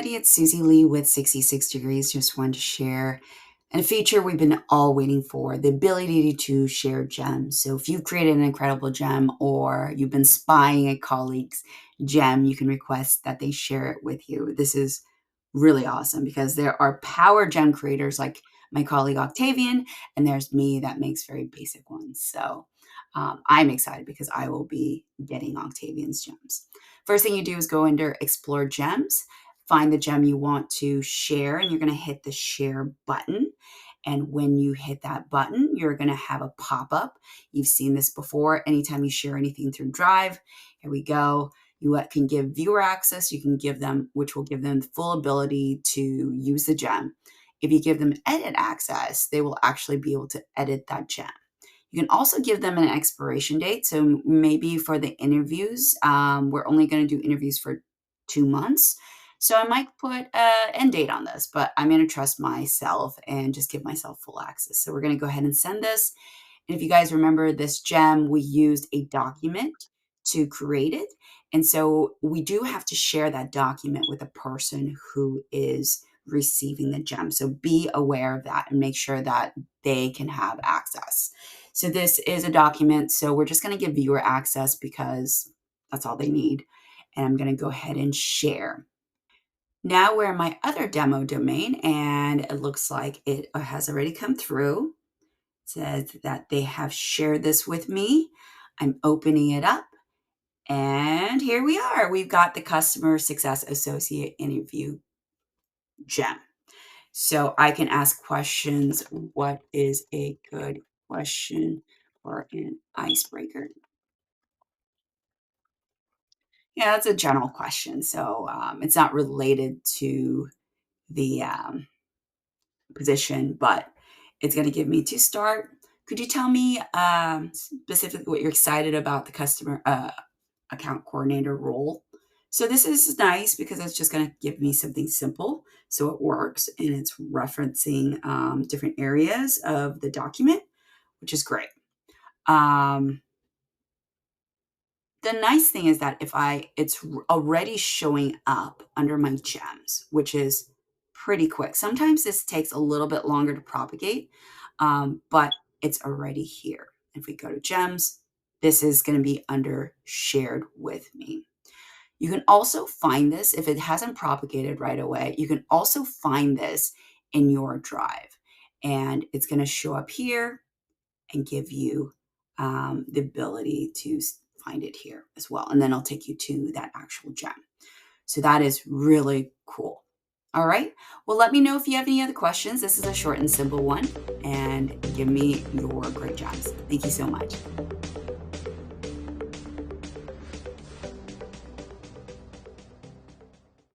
everybody, it's Susie Lee with 66 Degrees. Just wanted to share a feature we've been all waiting for, the ability to share gems. So if you've created an incredible gem or you've been spying a colleague's gem, you can request that they share it with you. This is really awesome because there are power gem creators like my colleague Octavian, and there's me that makes very basic ones. So I'm excited because I will be getting Octavian's gems. First thing you do is go under Explore Gems, find the gem you want to share, and you're going to hit the share button. And when you hit that button, you're going to have a pop-up. You've seen this before. Anytime you share anything through Drive, here we go. You can give viewer access. You can give them, which will give them full ability to use the gem. If you give them edit access, they will actually be able to edit that gem. You can also give them an expiration date. So maybe for the interviews, we're only going to do interviews for 2 months. So I might put an end date on this, but I'm going to trust myself and just give myself full access. So we're going to go ahead and send this. And if you guys remember this gem, we used a document to create it. And so we do have to share that document with a person who is receiving the gem. So be aware of that and make sure that they can have access. So this is a document. So we're just going to give viewer access because that's all they need. And I'm going to go ahead and share. Now we're in my other demo domain, and it looks like it has already come through. It says that they have shared this with me. I'm opening it up, and here we are. We've got the Customer Success Associate interview gem. So I can ask questions. What is a good question for an icebreaker? Yeah, that's a general question. So it's not related to the position, but it's going to give me to start. Could you tell me specifically what you're excited about the customer account coordinator role? So this is nice because it's just going to give me something simple. So it works and it's referencing different areas of the document, which is great. The nice thing is that it's already showing up under my gems, which is pretty quick. Sometimes this takes a little bit longer to propagate, but it's already here. If we go to gems, this is going to be under shared with me. You can also find this, if it hasn't propagated right away, you can also find this in your drive. And it's going to show up here and give you the ability to find it here as well. And then I'll take you to that actual gem. So that is really cool. All right. Well, let me know if you have any other questions. This is a short and simple one. And give me your great gems. Thank you so much.